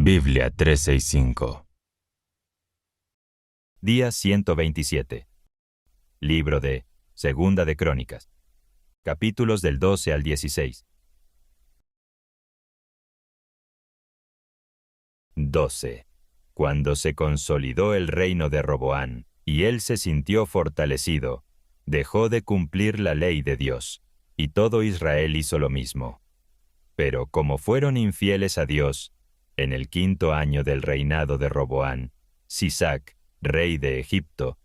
Biblia 365. Día 127. Libro de Segunda de Crónicas. Capítulos del 12 al 16. 12. Cuando se consolidó el reino de Roboán, y él se sintió fortalecido, dejó de cumplir la ley de Dios, y todo Israel hizo lo mismo. Pero como fueron infieles a Dios, en el 5º año del reinado de Roboán, Sisac, rey de Egipto,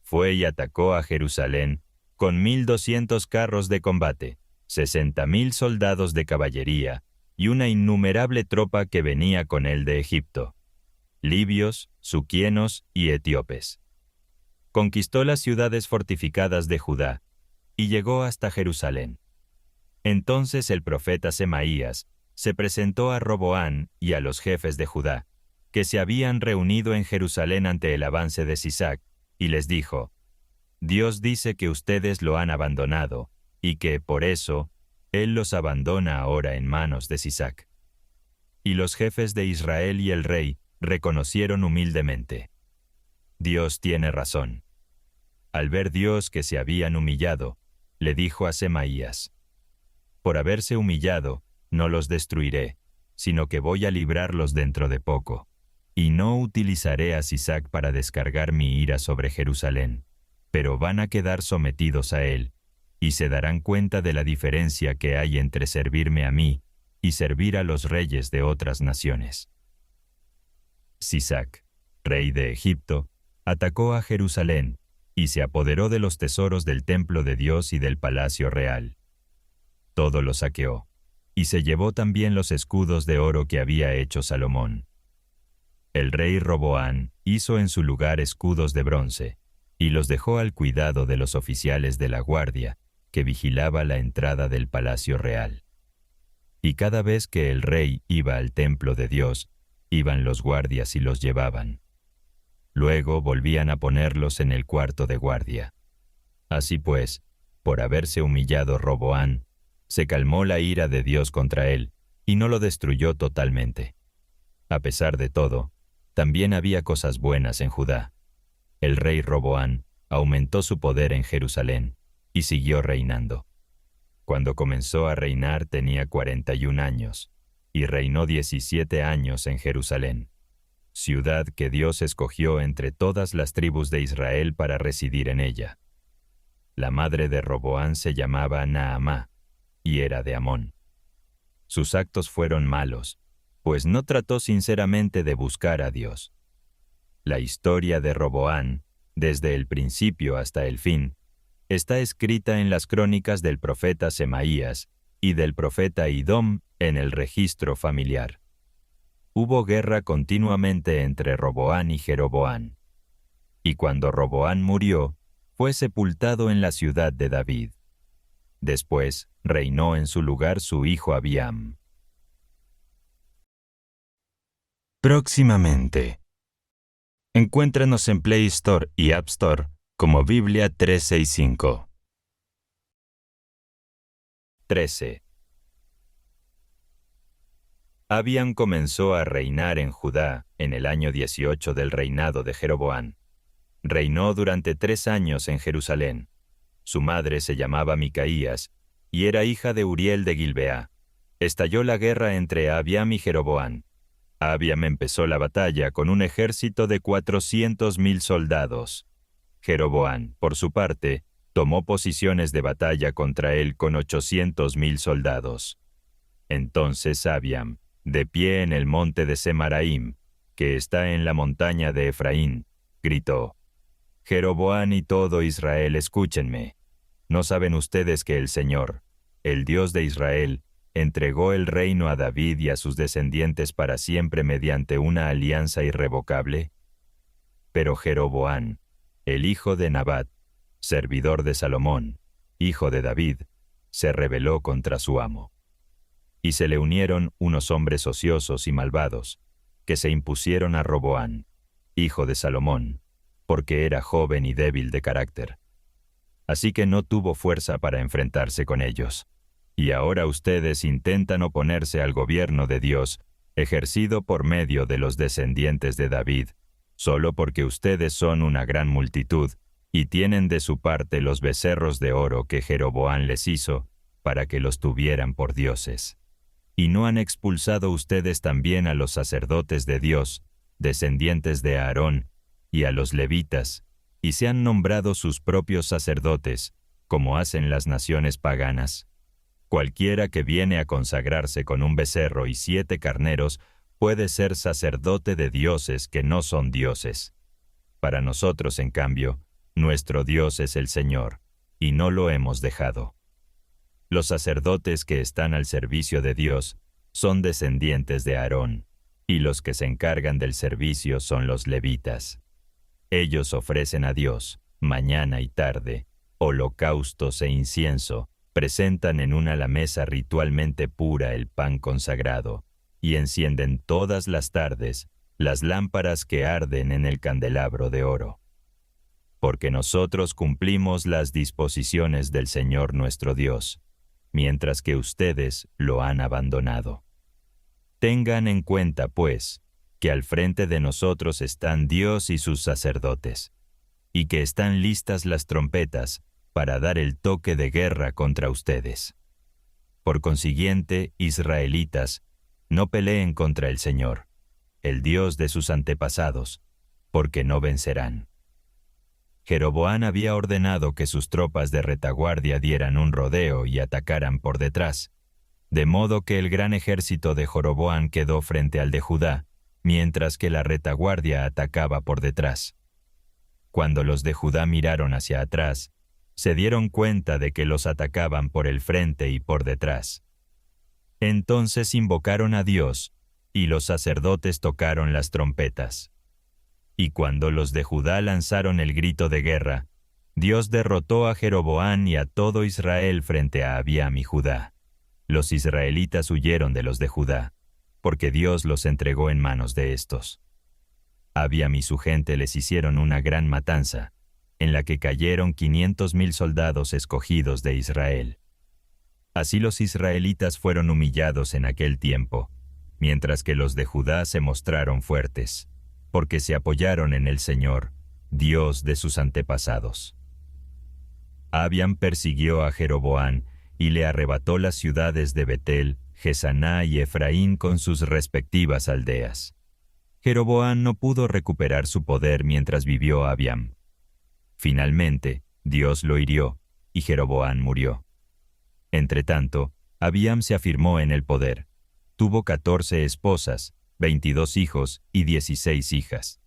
fue y atacó a Jerusalén con 1,200 carros de combate, 60,000 soldados de caballería y una innumerable tropa que venía con él de Egipto, libios, suquienos y etíopes. Conquistó las ciudades fortificadas de Judá y llegó hasta Jerusalén. Entonces el profeta Semaías se presentó a Roboán y a los jefes de Judá, que se habían reunido en Jerusalén ante el avance de Sisac, y les dijo: Dios dice que ustedes lo han abandonado, y que, por eso, Él los abandona ahora en manos de Sisac. Y los jefes de Israel y el rey reconocieron humildemente: Dios tiene razón. Al ver Dios que se habían humillado, le dijo a Semaías: Por haberse humillado, no los destruiré, sino que voy a librarlos dentro de poco, y no utilizaré a Sisac para descargar mi ira sobre Jerusalén, pero van a quedar sometidos a él, y se darán cuenta de la diferencia que hay entre servirme a mí y servir a los reyes de otras naciones. Sisac, rey de Egipto, atacó a Jerusalén y se apoderó de los tesoros del templo de Dios y del palacio real. Todo lo saqueó, y se llevó también los escudos de oro que había hecho Salomón. El rey Roboán hizo en su lugar escudos de bronce, y los dejó al cuidado de los oficiales de la guardia, que vigilaba la entrada del palacio real. Y cada vez que el rey iba al templo de Dios, iban los guardias y los llevaban. Luego volvían a ponerlos en el cuarto de guardia. Así pues, por haberse humillado Roboán, se calmó la ira de Dios contra él, y no lo destruyó totalmente. A pesar de todo, también había cosas buenas en Judá. El rey Roboán aumentó su poder en Jerusalén, y siguió reinando. Cuando comenzó a reinar tenía 41 años, y reinó 17 años en Jerusalén, ciudad que Dios escogió entre todas las tribus de Israel para residir en ella. La madre de Roboán se llamaba Naamá, y era de Amón. Sus actos fueron malos, pues no trató sinceramente de buscar a Dios. La historia de Roboán, desde el principio hasta el fin, está escrita en las crónicas del profeta Semaías y del profeta Idom en el registro familiar. Hubo guerra continuamente entre Roboán y Jeroboán. Y cuando Roboán murió, fue sepultado en la ciudad de David. Después reinó en su lugar su hijo Abiam. Próximamente. Encuéntranos en Play Store y App Store como Biblia 365. 13. Abiam comenzó a reinar en Judá en el año 18 del reinado de Jeroboán. Reinó durante 3 años en Jerusalén. Su madre se llamaba Micaías y era hija de Uriel de Gilbeá. Estalló la guerra entre Abiam y Jeroboán. Abiam empezó la batalla con un ejército de 400,000 soldados. Jeroboán, por su parte, tomó posiciones de batalla contra él con 800,000 soldados. Entonces Abiam, de pie en el monte de Semaraim, que está en la montaña de Efraín, gritó: Jeroboán y todo Israel, escúchenme. ¿No saben ustedes que el Señor, el Dios de Israel, entregó el reino a David y a sus descendientes para siempre mediante una alianza irrevocable? Pero Jeroboán, el hijo de Nabat, servidor de Salomón, hijo de David, se rebeló contra su amo. Y se le unieron unos hombres ociosos y malvados, que se impusieron a Roboán, hijo de Salomón, porque era joven y débil de carácter. Así que no tuvo fuerza para enfrentarse con ellos. Y ahora ustedes intentan oponerse al gobierno de Dios ejercido por medio de los descendientes de David, solo porque ustedes son una gran multitud, y tienen de su parte los becerros de oro que Jeroboam les hizo, para que los tuvieran por dioses. ¿Y no han expulsado ustedes también a los sacerdotes de Dios, descendientes de Aarón, y a los levitas, y se han nombrado sus propios sacerdotes, como hacen las naciones paganas? Cualquiera que viene a consagrarse con un becerro y 7 carneros puede ser sacerdote de dioses que no son dioses. Para nosotros, en cambio, nuestro Dios es el Señor, y no lo hemos dejado. Los sacerdotes que están al servicio de Dios son descendientes de Aarón, y los que se encargan del servicio son los levitas. Ellos ofrecen a Dios, mañana y tarde, holocaustos e incienso, presentan en la mesa ritualmente pura el pan consagrado, y encienden todas las tardes las lámparas que arden en el candelabro de oro. Porque nosotros cumplimos las disposiciones del Señor nuestro Dios, mientras que ustedes lo han abandonado. Tengan en cuenta, pues, que al frente de nosotros están Dios y sus sacerdotes, y que están listas las trompetas para dar el toque de guerra contra ustedes. Por consiguiente, israelitas, no peleen contra el Señor, el Dios de sus antepasados, porque no vencerán. Jeroboam había ordenado que sus tropas de retaguardia dieran un rodeo y atacaran por detrás, de modo que el gran ejército de Jeroboam quedó frente al de Judá, mientras que la retaguardia atacaba por detrás. Cuando los de Judá miraron hacia atrás, se dieron cuenta de que los atacaban por el frente y por detrás. Entonces invocaron a Dios, y los sacerdotes tocaron las trompetas. Y cuando los de Judá lanzaron el grito de guerra, Dios derrotó a Jeroboam y a todo Israel frente a Abiam y Judá. Los israelitas huyeron de los de Judá, porque Dios los entregó en manos de estos. Abiam y su gente les hicieron una gran matanza, en la que cayeron 500,000 soldados escogidos de Israel. Así los israelitas fueron humillados en aquel tiempo, mientras que los de Judá se mostraron fuertes, porque se apoyaron en el Señor, Dios de sus antepasados. Abiam persiguió a Jeroboam y le arrebató las ciudades de Betel, Gesaná y Efraín con sus respectivas aldeas. Jeroboam no pudo recuperar su poder mientras vivió Abiam. Finalmente, Dios lo hirió, y Jeroboam murió. Entretanto, Abiam se afirmó en el poder. Tuvo 14 esposas, 22 hijos y 16 hijas.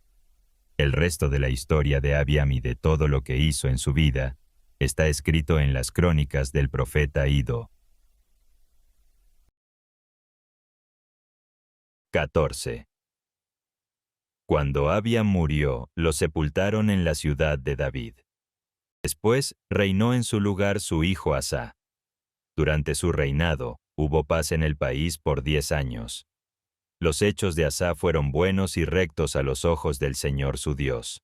El resto de la historia de Abiam y de todo lo que hizo en su vida está escrito en las crónicas del profeta Iddo. 14. Cuando Abiam murió, lo sepultaron en la ciudad de David. Después reinó en su lugar su hijo Asa. Durante su reinado, hubo paz en el país por 10 años. Los hechos de Asa fueron buenos y rectos a los ojos del Señor su Dios.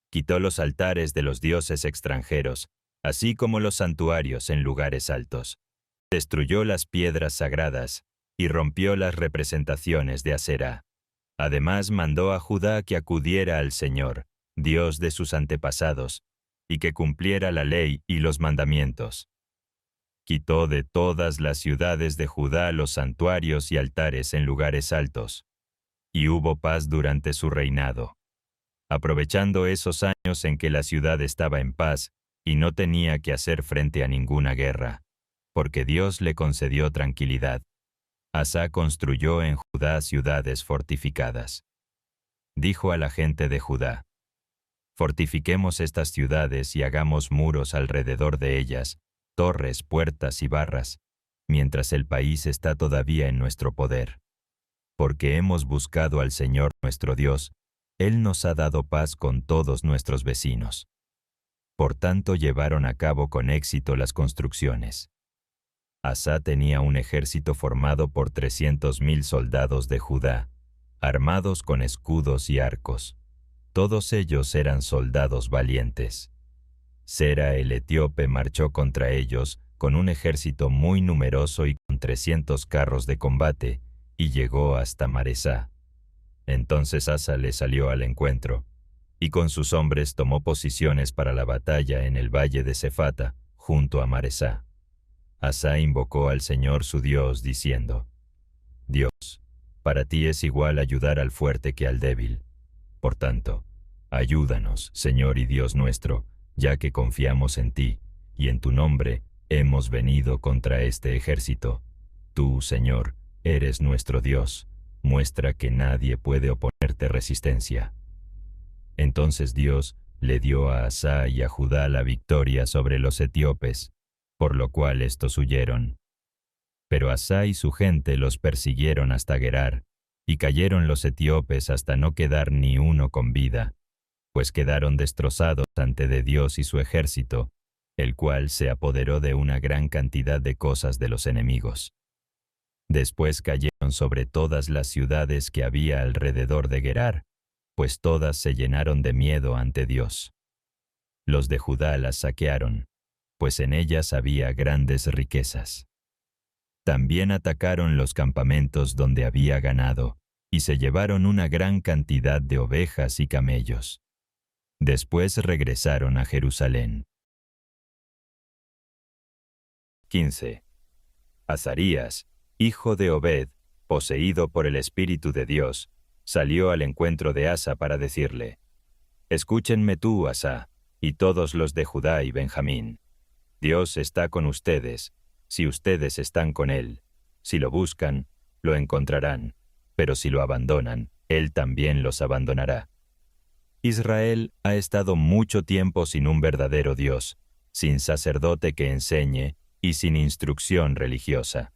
Quitó los altares de los dioses extranjeros, así como los santuarios en lugares altos. Destruyó las piedras sagradas y rompió las representaciones de Aserá. Además mandó a Judá que acudiera al Señor, Dios de sus antepasados, y que cumpliera la ley y los mandamientos. Quitó de todas las ciudades de Judá los santuarios y altares en lugares altos, y hubo paz durante su reinado. Aprovechando esos años en que la ciudad estaba en paz y no tenía que hacer frente a ninguna guerra, porque Dios le concedió tranquilidad, Asa construyó en Judá ciudades fortificadas. Dijo a la gente de Judá: fortifiquemos estas ciudades y hagamos muros alrededor de ellas, torres, puertas y barras, mientras el país está todavía en nuestro poder. Porque hemos buscado al Señor nuestro Dios, Él nos ha dado paz con todos nuestros vecinos. Por tanto, llevaron a cabo con éxito las construcciones. Asa tenía un ejército formado por 300,000 soldados de Judá, armados con escudos y arcos. Todos ellos eran soldados valientes. Sera el etíope marchó contra ellos con un ejército muy numeroso y con 300 carros de combate y llegó hasta Maresá. Entonces Asa le salió al encuentro, y con sus hombres tomó posiciones para la batalla en el valle de Cefata, junto a Maresá. Asa invocó al Señor su Dios, diciendo: Dios, para ti es igual ayudar al fuerte que al débil. Por tanto, ayúdanos, Señor y Dios nuestro, ya que confiamos en ti, y en tu nombre hemos venido contra este ejército. Tú, Señor, eres nuestro Dios, muestra que nadie puede oponerte resistencia. Entonces Dios le dio a Asa y a Judá la victoria sobre los etíopes, por lo cual estos huyeron. Pero Asa y su gente los persiguieron hasta Gerar, y cayeron los etíopes hasta no quedar ni uno con vida, pues quedaron destrozados ante de Dios y su ejército, el cual se apoderó de una gran cantidad de cosas de los enemigos. Después cayeron sobre todas las ciudades que había alrededor de Gerar, pues todas se llenaron de miedo ante Dios. Los de Judá las saquearon, pues en ellas había grandes riquezas. También atacaron los campamentos donde había ganado, y se llevaron una gran cantidad de ovejas y camellos. Después regresaron a Jerusalén. 15. Azarías, hijo de Obed, poseído por el Espíritu de Dios, salió al encuentro de Asa para decirle: Escúchenme tú, Asa, y todos los de Judá y Benjamín. Dios está con ustedes, si ustedes están con Él. Si lo buscan, lo encontrarán, pero si lo abandonan, Él también los abandonará. Israel ha estado mucho tiempo sin un verdadero Dios, sin sacerdote que enseñe y sin instrucción religiosa.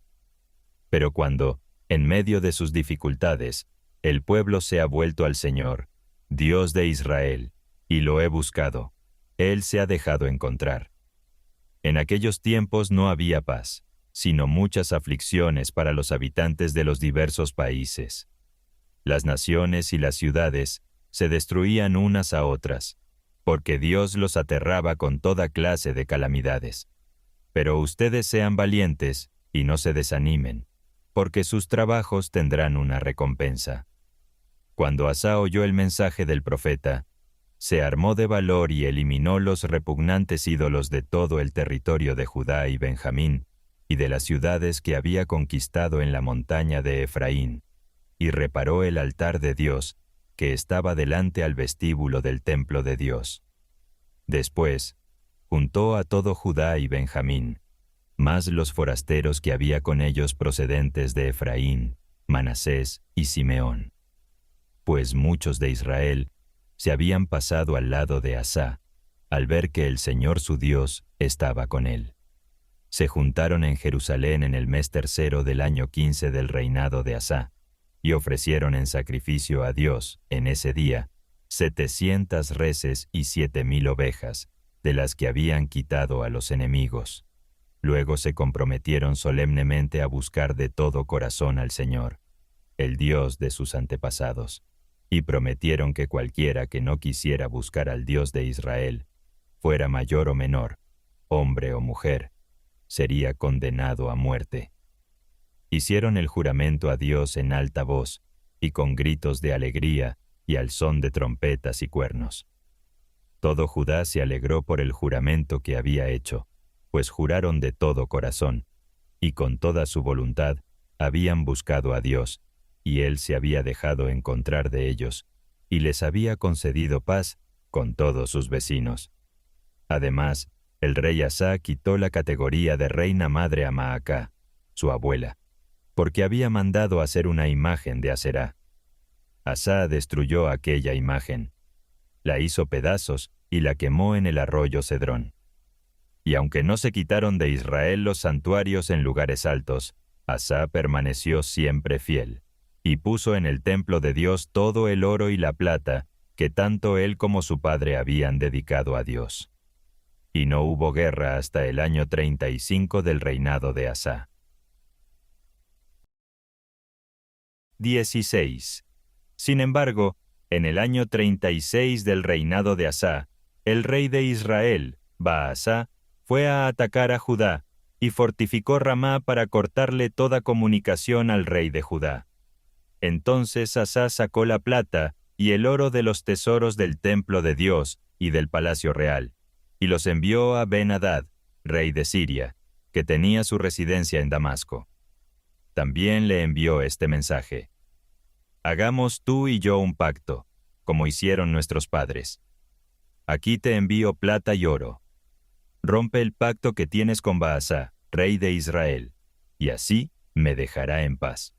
Pero cuando, en medio de sus dificultades, el pueblo se ha vuelto al Señor, Dios de Israel, y lo he buscado, Él se ha dejado encontrar. En aquellos tiempos no había paz, sino muchas aflicciones para los habitantes de los diversos países. Las naciones y las ciudades se destruían unas a otras, porque Dios los aterraba con toda clase de calamidades. Pero ustedes sean valientes y no se desanimen, porque sus trabajos tendrán una recompensa. Cuando Asa oyó el mensaje del profeta, se armó de valor y eliminó los repugnantes ídolos de todo el territorio de Judá y Benjamín, y de las ciudades que había conquistado en la montaña de Efraín, y reparó el altar de Dios, que estaba delante al vestíbulo del templo de Dios. Después, juntó a todo Judá y Benjamín, más los forasteros que había con ellos procedentes de Efraín, Manasés y Simeón. Pues muchos de Israel se habían pasado al lado de Asa, al ver que el Señor su Dios estaba con él. Se juntaron en Jerusalén en el mes tercero del año 15 del reinado de Asa, y ofrecieron en sacrificio a Dios, en ese día, 700 reses y 7,000 ovejas, de las que habían quitado a los enemigos. Luego se comprometieron solemnemente a buscar de todo corazón al Señor, el Dios de sus antepasados, y prometieron que cualquiera que no quisiera buscar al Dios de Israel, fuera mayor o menor, hombre o mujer, sería condenado a muerte. Hicieron el juramento a Dios en alta voz, y con gritos de alegría, y al son de trompetas y cuernos. Todo Judá se alegró por el juramento que había hecho, pues juraron de todo corazón, y con toda su voluntad habían buscado a Dios, y Él se había dejado encontrar de ellos, y les había concedido paz con todos sus vecinos. Además, el rey Asa quitó la categoría de reina madre a Maacá, su abuela, porque había mandado hacer una imagen de Aserá. Asa destruyó aquella imagen, la hizo pedazos y la quemó en el arroyo Cedrón. Y aunque no se quitaron de Israel los santuarios en lugares altos, Asa permaneció siempre fiel, y puso en el templo de Dios todo el oro y la plata que tanto él como su padre habían dedicado a Dios. Y no hubo guerra hasta el año 35 del reinado de Asa. 16. Sin embargo, en el año 36 del reinado de Asa, el rey de Israel, Baasa, fue a atacar a Judá y fortificó Ramá para cortarle toda comunicación al rey de Judá. Entonces Asá sacó la plata y el oro de los tesoros del templo de Dios y del palacio real, y los envió a Ben-Hadad, rey de Siria, que tenía su residencia en Damasco. También le envió este mensaje: Hagamos tú y yo un pacto, como hicieron nuestros padres. Aquí te envío plata y oro. Rompe el pacto que tienes con Baasá, rey de Israel, y así me dejará en paz.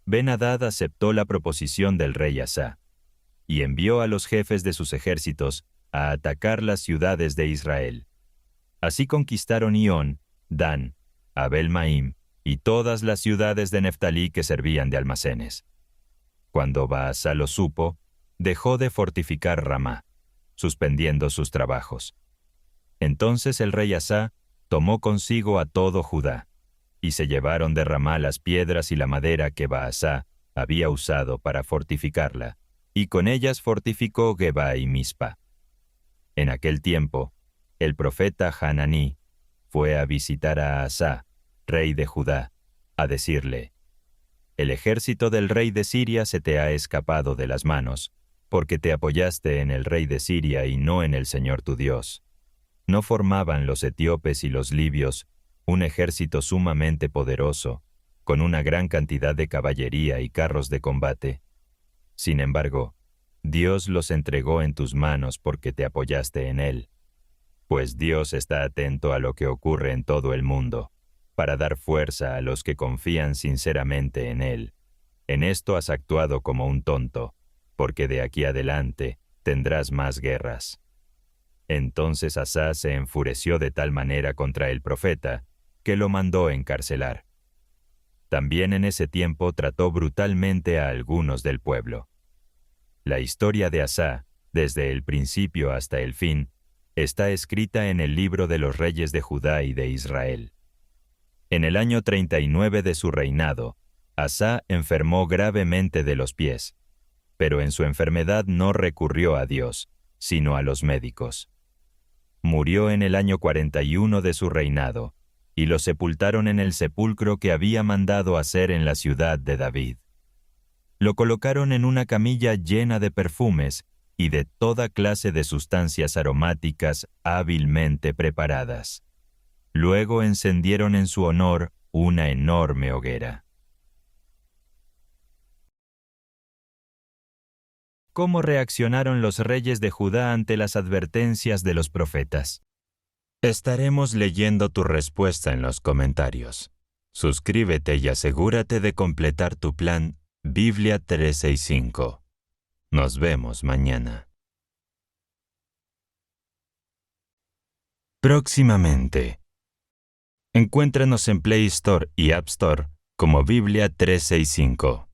Ben-Hadad aceptó la proposición del rey Asá, y envió a los jefes de sus ejércitos a atacar las ciudades de Israel. Así conquistaron Ión, Dan, Abel-Maim y todas las ciudades de Neftalí que servían de almacenes. Cuando Baasá lo supo, dejó de fortificar Ramá, suspendiendo sus trabajos. Entonces el rey Asá tomó consigo a todo Judá, y se llevaron de Ramá las piedras y la madera que Baasá había usado para fortificarla, y con ellas fortificó Gebá y Mispa. En aquel tiempo, el profeta Hananí fue a visitar a Asá, rey de Judá, a decirle: El ejército del rey de Siria se te ha escapado de las manos, porque te apoyaste en el rey de Siria y no en el Señor tu Dios. ¿No formaban los etíopes y los libios un ejército sumamente poderoso, con una gran cantidad de caballería y carros de combate? Sin embargo, Dios los entregó en tus manos porque te apoyaste en Él. Pues Dios está atento a lo que ocurre en todo el mundo, para dar fuerza a los que confían sinceramente en Él. En esto has actuado como un tonto, porque de aquí adelante tendrás más guerras. Entonces Asá se enfureció de tal manera contra el profeta, que lo mandó encarcelar. También en ese tiempo trató brutalmente a algunos del pueblo. La historia de Asá, desde el principio hasta el fin, está escrita en el libro de los reyes de Judá y de Israel. En el año 39 de su reinado, Asá enfermó gravemente de los pies, pero en su enfermedad no recurrió a Dios, sino a los médicos. Murió en el año 41 de su reinado, y lo sepultaron en el sepulcro que había mandado hacer en la ciudad de David. Lo colocaron en una camilla llena de perfumes y de toda clase de sustancias aromáticas hábilmente preparadas. Luego encendieron en su honor una enorme hoguera. ¿Cómo reaccionaron los reyes de Judá ante las advertencias de los profetas? Estaremos leyendo tu respuesta en los comentarios. Suscríbete y asegúrate de completar tu plan Biblia 365. Nos vemos mañana. Próximamente. Encuéntranos en Play Store y App Store como Biblia 365.